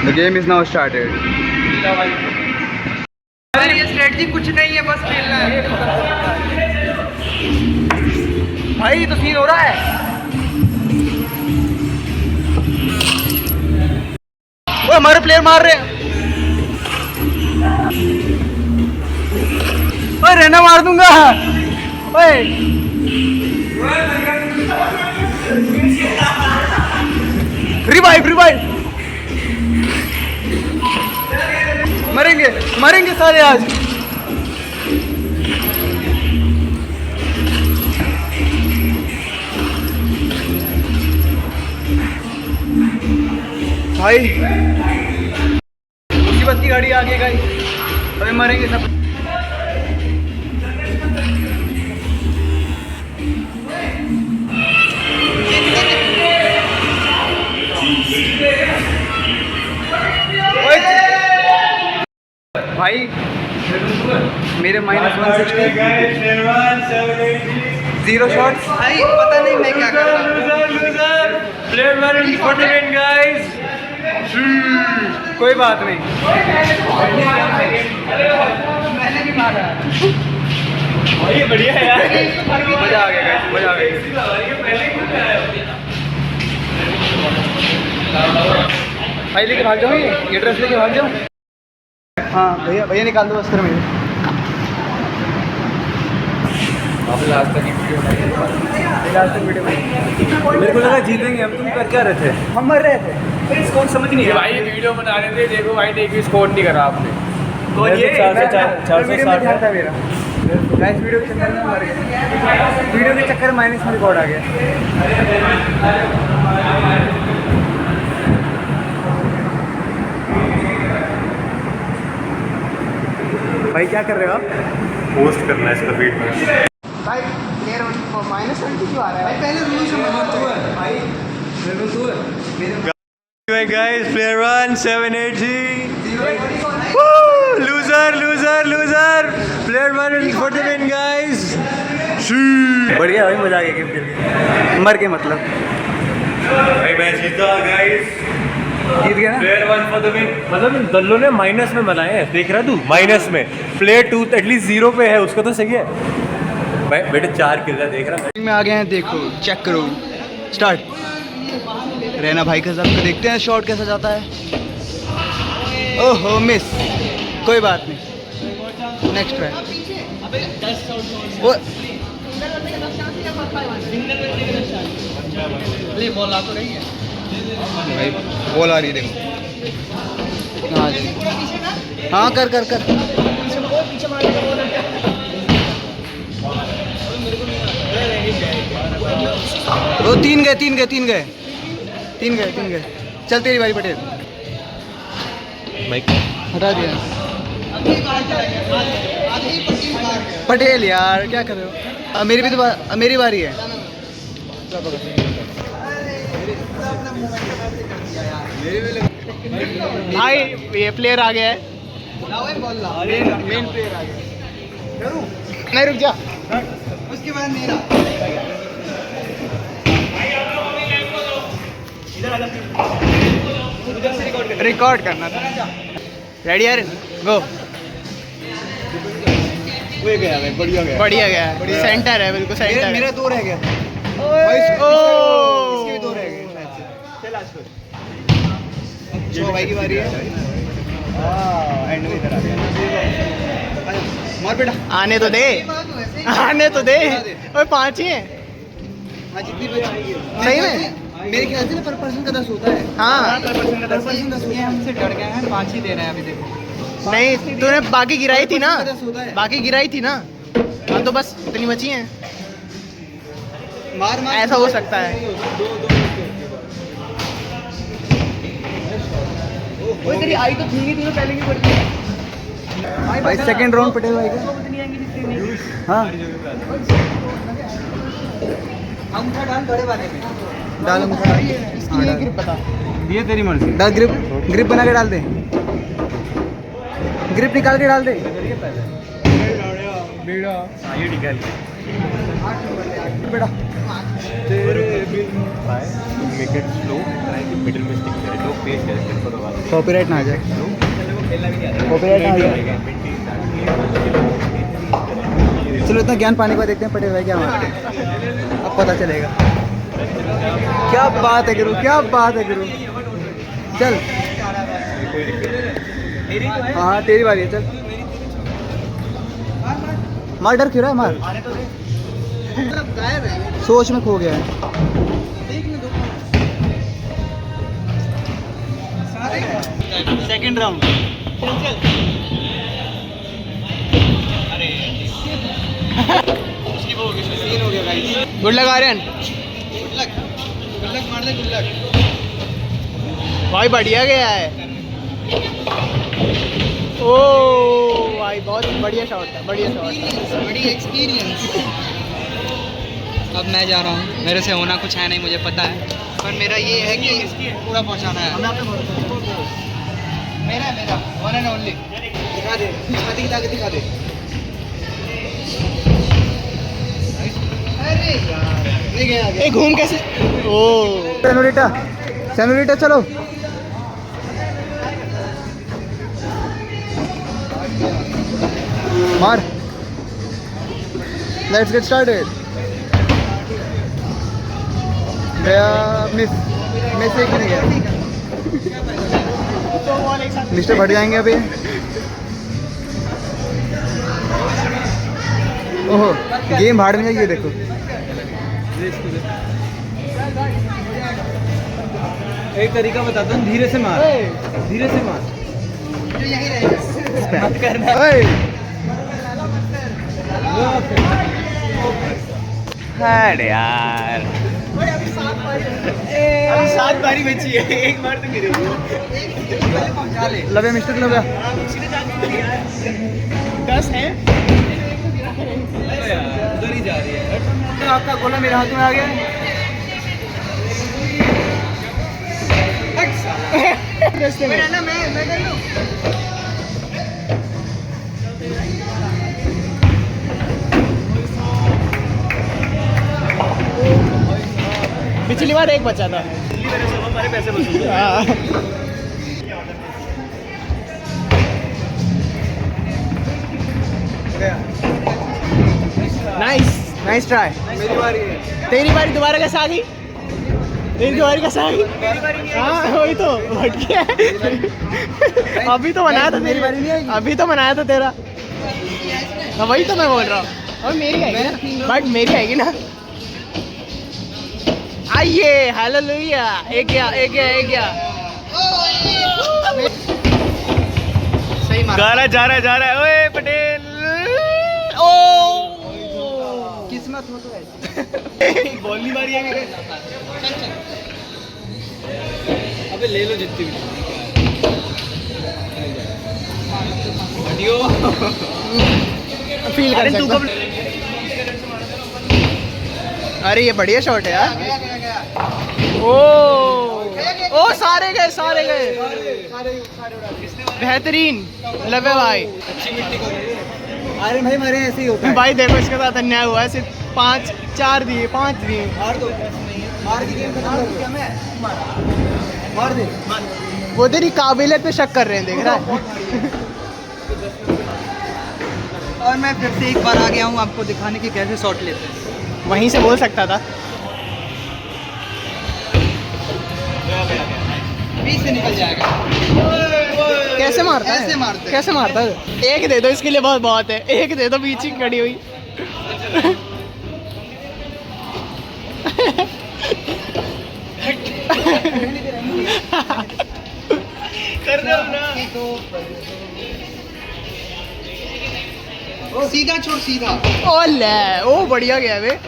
The game is now started. अरे ये स्ट्रेटजी कुछ नहीं है, बस खेलना है भाई। तो सीन हो रहा है। वो हमारे प्लेयर मार रहे हैं। ओए रहना मार दूंगा। ओए रिवाइव, रिवाइव। मरेंगे, मरेंगे सारे आज। भाई मुसीबत की गाड़ी आ गई गाइस, अभी मरेंगे सब। भाई मेरे -160 0 शॉट्स। भाई पता नहीं मैं क्या कर रहा हूँ। कोई बात नहीं, मैंने भी मारा। ये बढ़िया है यार, मजा आ गया गाइस, मजा आ गया। भाई लेके भाग जाओ, ये ड्रेस लेके भाग जाओ। हाँ भैया, भैया निकाल दो वस्त्र मेरे। लास्ट तक वीडियो मेरे को लगा जीतेंगे हम। तुम कर क्या रहे थे? हम मर रहे थे, स्कोर समझ नहीं है भाई। ये वीडियो बना रहे थे, देखो भाई, देखिए स्कोर नहीं करा आपने। तो ये 460 था मेरा गाइस। वीडियो के चक्कर में मर गया, वीडियो के चक्कर में माइनस में रिकॉर्ड आ गया। भाई क्या कर रहे हो आप? पोस्ट करना है इसका फीड में। भाई प्लेयर -20 क्यों आ रहा है? भाई पहले रूल से मत हुआ है भाई, तू है मेरे guys, player 1 783 loser, loser, loser. Player 1 for the win guys. बढ़िया भाई, मजा आ गया गेम खेल के। मर के मतलब भाई मैं जीता गाइस, जीत गया ना। Player 1 for the win. मतलब इन दल्लों ने माइनस में बनाए हैं, देख रहा तू? माइनस में। प्लेयर 2 एटलीस्ट 0 पे है, उसका तो सही है भाई। बेटे 4 किल है, देख रहा में आ गए हैं, देखो चेक करो। स्टार्ट। रहना भाई का सबको देखते हैं शॉट कैसा जाता है। ओहो मिस, कोई बात नहीं, नेक्स्ट ट्राई। वो भाई बॉल आ रही है, देखो हाँ जी। हाँ कर कर कर। वो तीन गए तीन गए तीन गए तीन गए तीन गए। चल तेरी बारी पटेल। माइक हटा दिया। पटेल यार क्या कर रहे हो? अब मेरी भी तो अब मेरी बारी है। भाई ये प्लेयर आ गया है। मेन प्लेयर आ गया। नहीं रुक जा। उसके बाद मेरा। रिकॉर्ड करना था। रेडी यार गो। गया बढ़िया गया बढ़िया गया। सेंटर है बिल्कुल सेंटर। मेरा दो रह गया। इसके भी दो रह गए। जो भाई की बारी है। एंड में इधर आ गया। मार बेटा। आने तो दे आने तो दे। ओए 5 ही है। जितनी बची सही में मेरे ख्याल से ना पर पर्सन का 10 होता है। हाँ पर पर्सन 10 ये हमसे डर गए हैं। 5 ही दे रहे हैं अभी देखो। नहीं तूने बाकी गिराई थी ना। बाकी गिराई थी ना। हाँ तो बस इतनी बची हैं। मार मार ऐसा हो सकता है। वो तेरी आई तो थी तूने पहले की पड़ी। भाई सेकंड राउंड पटेल भाई का। हाँ अंगूठा डाल बड़े वाले में डाल अंगूठा। इसकी ये ग्रिप बता। ये तेरी मर्जी। डाल ग्रिप ग्रिप बना के डाल दे। ग्रिप निकाल के डाल दे। ये निकाल के बेटा make it slow, try to middle में स्टिक करे, लो पेस कैरेक्टर को दबा दे। कॉपीराइट ना आ जाए। कॉपीराइट ना आ जाए। चलो इतना ज्ञान पाने के बाद देखते हैं पटेल भाई क्या मारते हैं। अब पता चलेगा। क्या बात है गुरु क्या बात है गुरु। चल हाँ तेरी बारी है। चल मार। डर क्यों रहा है? मार। सोच में खो गया है। Second round. Good luck Aryan. Good luck मार ले। गुड लक भाई बढ़िया गया है। ओ भाई बहुत बढ़िया शॉट था। बढ़िया शॉट बड़ी एक्सपीरियंस। अब मैं जा रहा हूँ। मेरे से होना कुछ है नहीं मुझे पता है। पर मेरा ये है कि पूरा पहुँचाना है। मेरा वन एंड ओनली। दिखा दे छाती की ताकत दिखा दे। अरे यार घूम कैसे। ओ सेनोरिटा चलो। मार। Let's get started. गया मिस एक नहीं गया। मिस्टर बढ़ जाएंगे अभी। ओहो गेम भाड़ में जाइए। देखो एक तरीका बताता हूँ। धीरे से मार। धीरे से मार। मत करना। अरे यार अभी 7 बारी बची है। एक बार तो गिरे लवे मिस्टर लवे 10 है। उधर ही जा रही है। आपका गोला मेरे हाथ में आ गया। रास्ते में ना मैं कर लूं। पिछली बार एक बचा था। हमारे पैसे वसूल। Nice try. मेरी बारी है। तेरी बारी दोबारा कैसे आ गई? तेरी बारी कैसे आ गई? हाँ वही तो हट गया। अभी तो बनाया था तेरी बारी नहीं आएगी। अभी तो बनाया था तेरा। हाँ वही तो मैं बोल रहा हूँ। और मेरी आएगी ना। बट मेरी आएगी ना। आइए हालेलुया। एक गया। गाना जा रहा है ओए पटेल। ओ किस्मत हो तो ऐसी। बॉल नहीं मारी है मेरे। अबे ले लो जितनी भी फील कर अरे तू सकता। कब अरे ये बढ़िया शॉट है यार। ओ सारे गए बेहतरीन। लवे भाई। अरे भाई मारे ऐसे ही होता है। भाई देखो इसके साथ अन्याय हुआ है। सिर्फ 5 दिए। मार की गेम खत्म कर दिया मैं। मार दे। वो तेरी काबिलियत पे शक कर रहे हैं, देख रहा है। और मैं फिर से एक बार आ गया हूँ आपको दिखाने की कैसे शॉट लेते हैं। वहीं से बोल सकता था। 20 से निकल जाएगा। कैसे मारता है? ऐसे मारते हैं। कैसे मारता है? एक दे दो इसके लिए, बहुत है। एक दे दो, बीच ही खड़ी हुई। कर दो ना। सीधा छोड़ सीधा। ओ ले, ओ बढ़िया गया बे।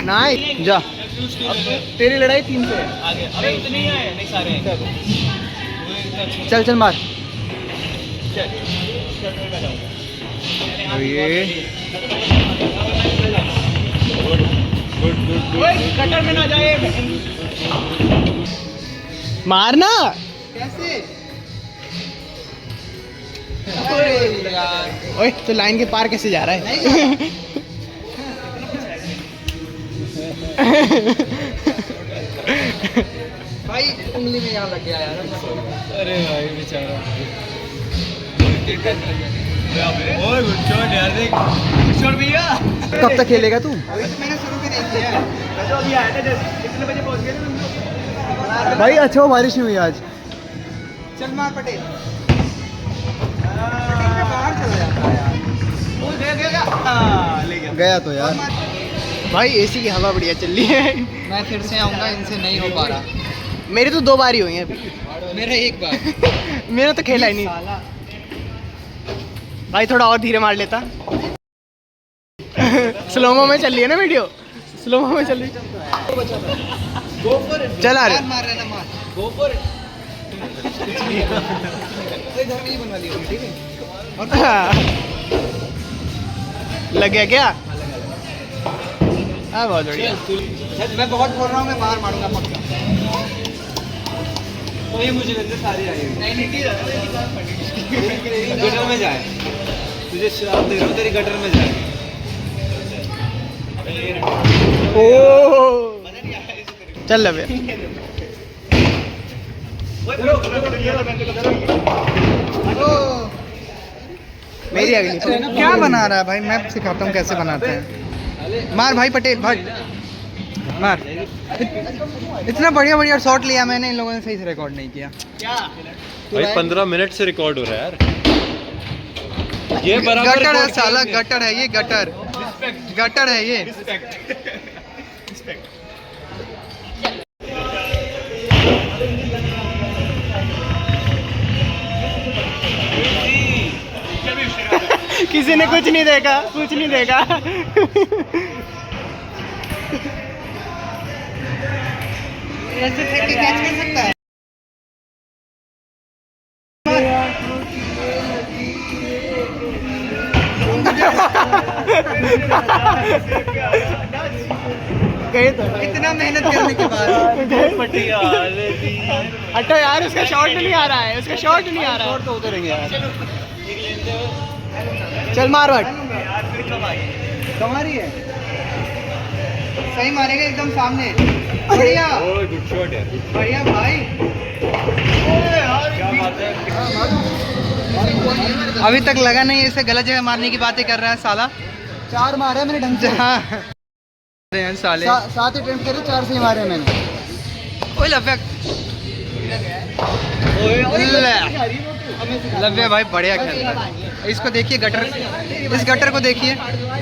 नाइस। जा, अब तेरी लड़ाई 3 से है। आगे अरे इतने ही आए नहीं सारे हैं। चल मार। कटर में ना जाए। मारना। कैसे? ओए तो लाइन के पार कैसे जा रहा है? भाई उंगली में यहाँ लग गया यार। अरे भाई बेचारा। ओए गुड शॉट यार, देख शॉट भैया। कब तक खेलेगा तू? अभी तो मैंने शुरू में नहीं किया है। जो अभी आया था जैसे कितने बजे पहुंच गए थे तुम लोग? भाई अच्छा वो बारिश नहीं हुई आज। चल मार पटेल। बाहर चला जाता है यार। वो दे देगा। ले गया। गया तो यार। भाई एसी की हवा बढ़िया चल रही है। मैं फिर से आऊँगा, इनसे नहीं हो पा रहा। मेरी तो 2 बार ही हुई है अभी। मेरा एक बार। मेरा तो खेला ही नहीं। भाई थोड़ा और धीरे मार लेता। स्लोमो में चल रही है ना वीडियो। स्लोमो में चल रही। चल आ रहे। मार रहे ना मार। Go for it. इधर नहीं बनवा लिया ठीक है। और लग गया क्या? हाँ बहुत बढ़िया। मैं बहुत बोल रहा हूँ, मैं बाहर मारूंगा पक्का। तो ये मुझे लगता सारी आई नहीं गटर में जाए। तुझे श्राप दे रहा हूँ, तेरी गटर में जाए। ओ चल लवे। मेरी अगली क्या बना रहा है भाई? मैं सिखाता हूँ कैसे बनाते हैं। मार भाई पटेल भाई मार। इतना बढ़िया शॉट लिया मैंने, इन लोगों ने सही से रिकॉर्ड नहीं किया। भाई 15 मिनट से रिकॉर्ड हो रहा है यार। ये बराबर गटर है record साला, किया गटर है ये, गटर है ये। किसी ने कुछ नहीं देखा, कुछ नहीं देखा। ऐसे फेंक के कैच कर सकता है। गए तो इतना मेहनत करने के बाद हटो यार, उसका शॉट नहीं आ रहा है, उसका शॉट नहीं आ रहा है। तो उतरेंगे यार। चल मार बट। तुम्हारी है सही, मारेगा एकदम सामने। बढ़िया गुड शॉट यार। बढ़िया भाई। अभी तक लगा नहीं, इसे गलत जगह मारने की बातें कर रहा है साला। 4 मारे मैंने ढंग से। हाँ साले 7 अटेम्प्ट करे, 4 से ही मारे मैंने। ओए लव्य, लव्य भाई बढ़िया खेल रहा है। इसको देखिए गटर, इस गटर को देखिए,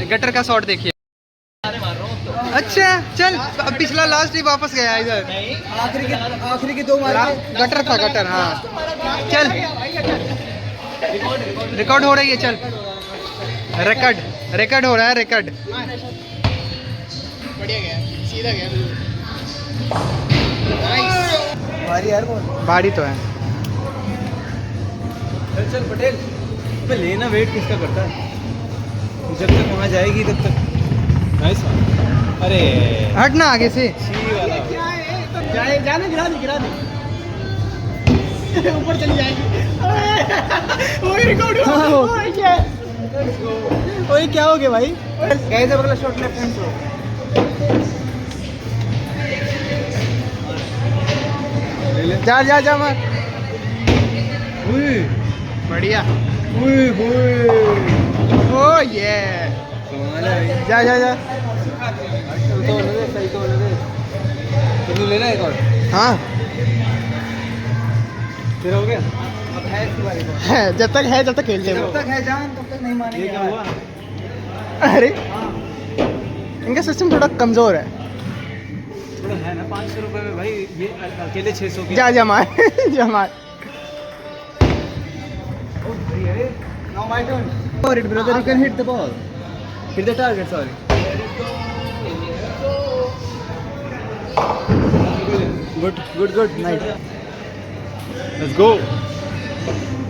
गटर का शॉट देखिए। अच्छा चल, अब पिछला लास्ट ही वापस गया इधर। आखिरी की 2 मार गटर था, गटर। हाँ चल, रिकॉर्ड हो रही है। चल, रिकॉर्ड हो रहा है, रिकॉर्ड। बढ़िया गया, सीधा गया। भारी यार कौन भारी तो है। चल चल पटेल, तो लेना वेट किसका करता है, जब तक वहाँ जाएगी तब तक। Nice one. अरे हट ना आगे से। जाए जाने, गिरा दे ऊपर चली जाएगी। ओए रिकॉर्ड ओए क्या हो गया भाई? गए थे बगला शॉट लेफ्ट हैंड थ्रो। जा मार। बढ़िया। ओ ये जा। तू लेना एक और। हाँ तेरा हो गया। अब है इसकी बारी। है, जब तक खेलते हैं। जब तक है जान तब तक नहीं मानेंगे। ये क्या हुआ? अरे इनका सिस्टम थोड़ा कमजोर है। थोड़ा है ना, 500 रुपए में भाई ये अकेले 600 की। जा मार। जा मार। Now my turn. For it, brother, you can hit the ball. Hit the target, sorry. Good. Nice. Let's go.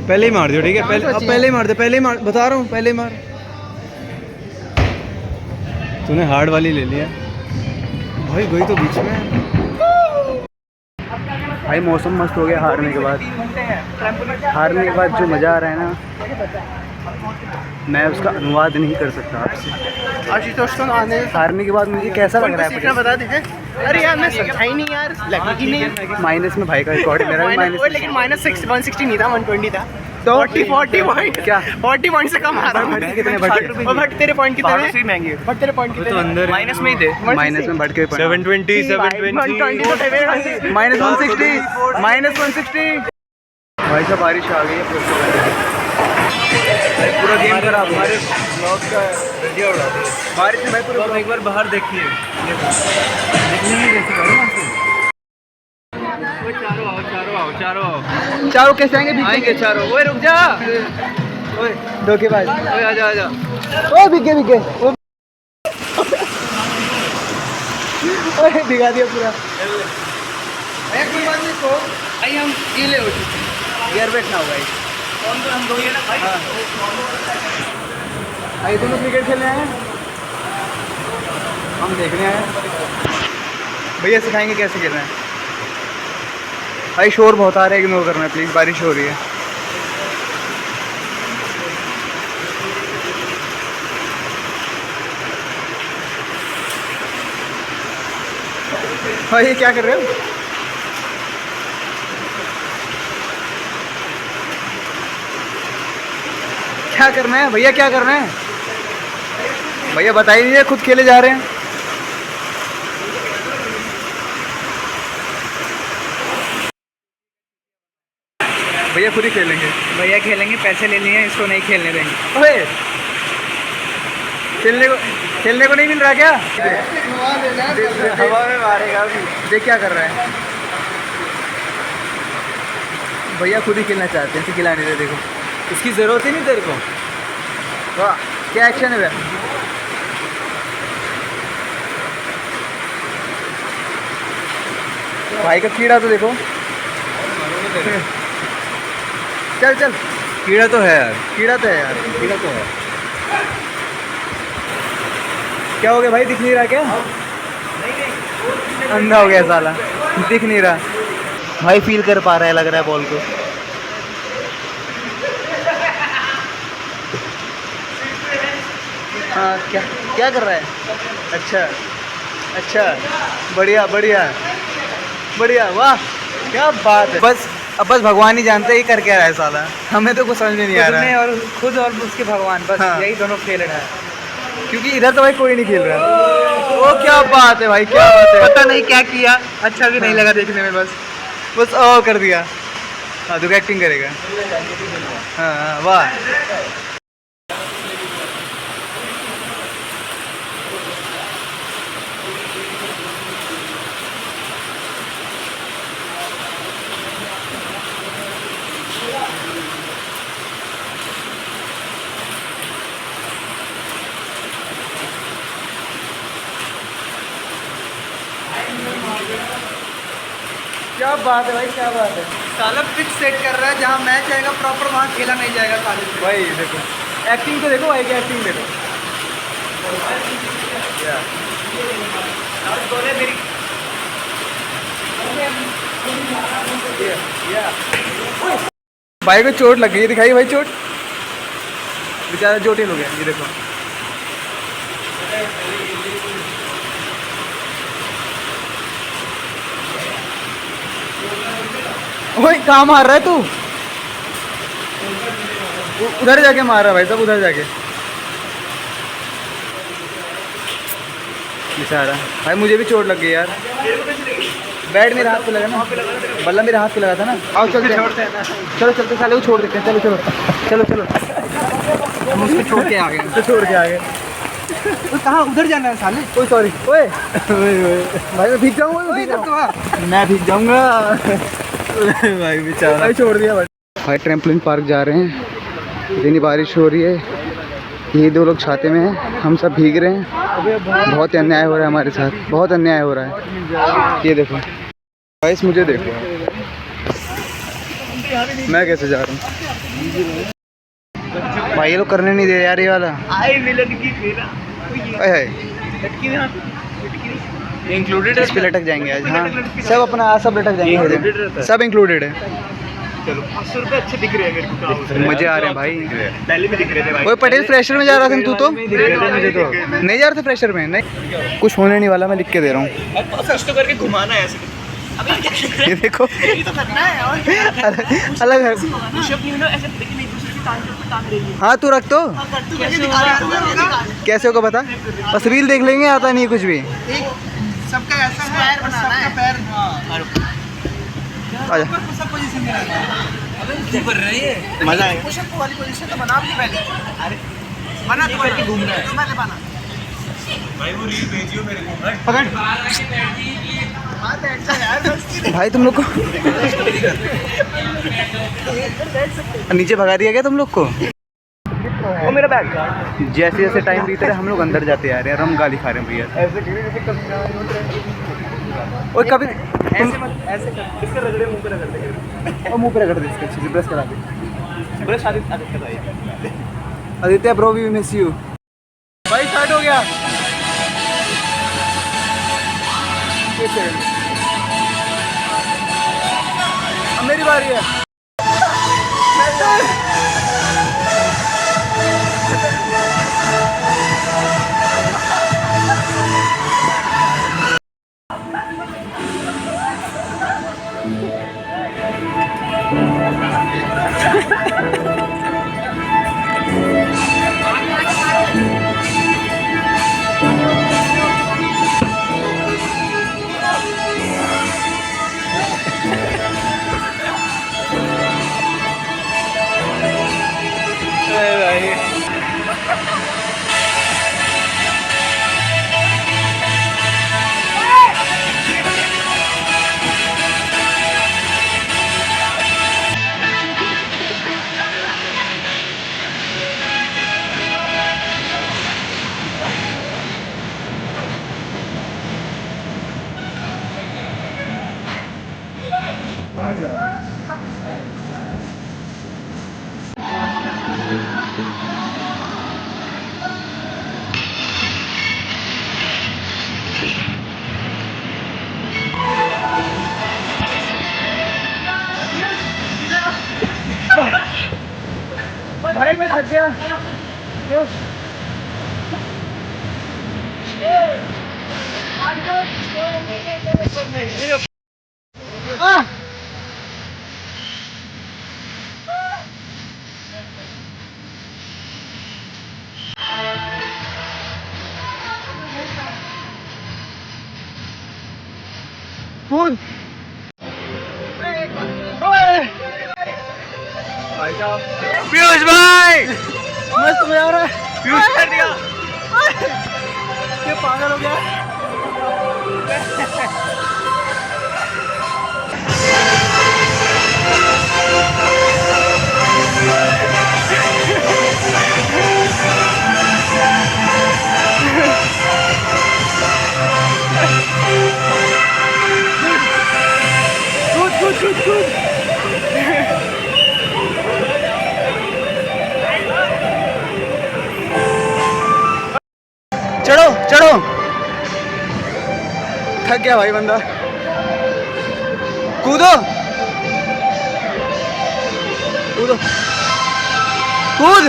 पहले ही मार दियो, ठीक है? पहले ही मार दे, बता रहा हूँ, पहले ही मार। तूने हार्ड वाली ले लिया भाई, गई तो बीच में। भाई मौसम मस्त हो गया हारने के बाद जो मज़ा आ रहा है ना, मैं उसका अनुवाद नहीं कर सकता आपसे। आशुतोष तो हारने के बाद मुझे कैसा लग रहा है? बता दीजिए। अरे यार मैं समझा ही नहीं यार, लगी नहीं। माइनस में भाई का रिकॉर्ड है, मेरा भी माइनस। लेकिन -160 नहीं था, 120 था। तो 40 पॉइंट क्या? 40 पॉइंट से कम आ रहा है। कितने बढ़? और बट तेरे पॉइंट कितने हैं? महंगे। बट तेरे पॉइंट कितने? तो अंदर माइनस में ही थे। माइनस में बढ़ के -720 -160। भाई साहब बारिश आ गई है, पूरा गेम खराब। हमारे ब्लॉग का वीडियो उड़ा दिया बारिश में भाई। पूरा एक बार बाहर देखिए, देखने में कैसे करो। चारों कैसे आएंगे? चारों। ओए रुक जा, ओए धोखेबाज। ओए आजा। ओ बिके। ओए भिगा दिया पूरा। कोई बात नहीं, तो भाई हम गीले हो चुके हैं। गियर बैठना होगा भाई। हम दो ही है ना भाई। भाई दोनों क्रिकेट खेलने आए हैं, हम देखने आए हैं। भैया सिखाएंगे कैसे खेलना है। भाई शोर बहुत आ रहा है, इग्नोर करना है प्लीज़, बारिश हो रही है। भाई ये क्या कर रहे हो? क्या करना है भैया, क्या करना है भैया? बता ही दीजिए, खुद खेले जा रहे हैं। भैया खुद ही खेलेंगे। भैया खेलेंगे, पैसे ले लिए, इसको नहीं खेलने देंगे। ओए खेलने को नहीं मिल रहा क्या? हवा में मारेगा अभी। देख क्या कर रहा है भैया, खुद ही खेलना चाहते हैं, खिलाने दे। देखो इसकी ज़रूरत ही नहीं तेरे को। वाह क्या एक्शन है भैया। भाई का कीड़ा तो देखो। चल कीड़ा तो है यार, कीड़ा तो है। क्या हो गया भाई, दिख नहीं रहा क्या? अंधा हो गया साला, दिख नहीं रहा भाई। फील कर पा रहा है, लग रहा है बॉल को। हाँ क्या कर रहा है? अच्छा बढ़िया, वाह क्या बात है। बस भगवान ही जानते ही कर क्या रहा है साला, हमें तो कुछ समझ में नहीं आ रहा है। और खुद और उसके भगवान, बस हाँ। यही दोनों खेल रहा है, क्योंकि इधर तो भाई कोई नहीं खेल रहा है। वो क्या बात है भाई, क्या बात है। पता नहीं क्या किया, अच्छा भी नहीं लगा देखने में, बस कर दिया। हाँ तो एक्टिंग करेगा। हाँ वाह। क्या बात है भाई, क्या बात है। साला पिच सेट कर रहा है, जहाँ मैच आएगा प्रॉपर वहाँ खेला नहीं जाएगा साले से। भाई देखो एक्टिंग तो देखो भाई की एक्टिंग देखो। भाई को चोट लग गई, दिखाई भाई चोट, बेचारा चोटिल हो गया। ये देखो ओए कहाँ मार रहा है तू? उधर जाके मार रहा है भाई साहब, उधर जाके। बेचारा भाई, मुझे भी चोट लग गई यार। बैट मेरे हाथ पे लगा ना, बल्ला मेरे हाथ पे लगा था ना। आओ चलते हैं, चलो चलते, साले को छोड़ देते हैं। चलो चलो चलो चलो, हम उसको छोड़ के आ गए, उसको छोड़ के आ गए। तो कहाँ उधर जाना है साले? ओए सॉरी, ओए भाई मैं भीग जाऊँगा, मैं भीग जाऊँगा भाई, बेचारा भाई छोड़ दिया भाई। भाई ट्रैम्पोलिन पार्क जा रहे हैं, इतनी बारिश हो रही है, ये दो लोग छाते में हैं, हम सब भीग रहे हैं। बहुत अन्याय हो रहा है हमारे साथ, बहुत अन्याय हो रहा है। ये देखो भाई, मुझे देखो मैं कैसे जा रहा हूँ भाई, ये लोग करने नहीं दे रहे यार ये वाला। इंक्लूडेड इस पे लटक जाएंगे आज। हाँ सब अपना सब लटक जाएंगे, सब इंक्लूडेड है। चलो 500 रुपये अच्छे दिख रहे हैं मेरे को, मजे आ रहे हैं भाई। पहले भी दिख रहे थे भाई। वो पटेल फ्रेशर में जा रहा था तू तो? मुझे तो नहीं जा रहा था फ्रेशर में। नहीं कुछ होने नहीं वाला, मैं लिख के दे रहा हूँ। तो करके घुमाना है ऐसे। ये देखो ये तो करना है और अलग है। हाँ तू रख तो, कैसे होगा बता? बस रील देख लेंगे, आता नहीं कुछ भी। सबका ऐसा पैर बनाना है, पैर आजा। मजा आएगा। पुशअप वाली पोजीशन तो बना भी पहले। अरे बना तो बैठ के घूमना है, तो मैंने बना भाई। वो रील भेजियो मेरे को, पकड़ भाई। तुम लोग को नीचे भगा दिया गया तुम लोग को। वो मेरा बैग। जैसे जैसे टाइम बीत रहा है हम लोग अंदर जाते आ रहे हैं, हम गाली खा रहे हैं भैया। और कभी ऐसे कर, इसके रगड़े मुंह पे रगड़ दे, और मुंह पे रगड़ दे इसके, अच्छे से ब्रश करा दे। ब्रश आदित्य भाई, Aditya bro we miss you भाई। स्टार्ट हो गया। अब मेरी बारी है। भाई मैं थक गया। फोन पीयूष भाई मस्त मजा आ रहा है। पीयूष कर दिया, ये पागल हो गया। थक गया भाई बंदा। कूदो कूदो कूद।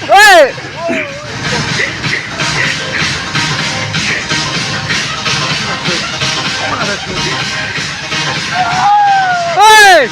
ओए! ओए!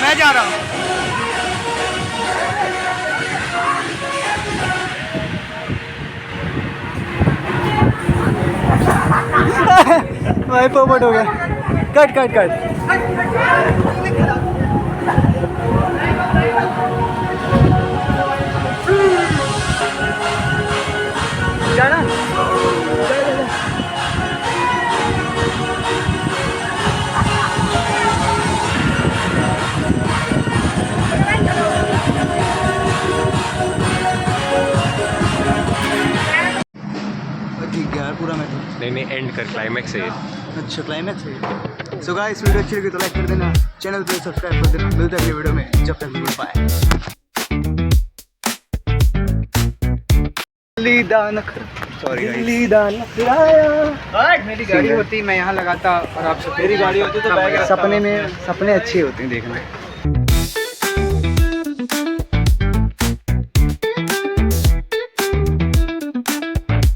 मैं जा रहा हूँ। भाई पोपट हो गया। Cut cut cut. जाना ठीक है यार पूरा मैं तो नहीं एंड कर, क्लाइमैक्स है ये। अच्छा क्लाइमैक्स है। सो गाइस वीडियो अच्छी लगी तो लाइक कर देना, चैनल पे सब्सक्राइब कर देना। मिलते हैं अगले वीडियो में, जब तक गुड बाय। सॉरी मेरी गाड़ी होती मैं यहाँ लगाता और आप मेरी गाड़ी होती तो सपने में सपने अच्छे होते हैं देखने।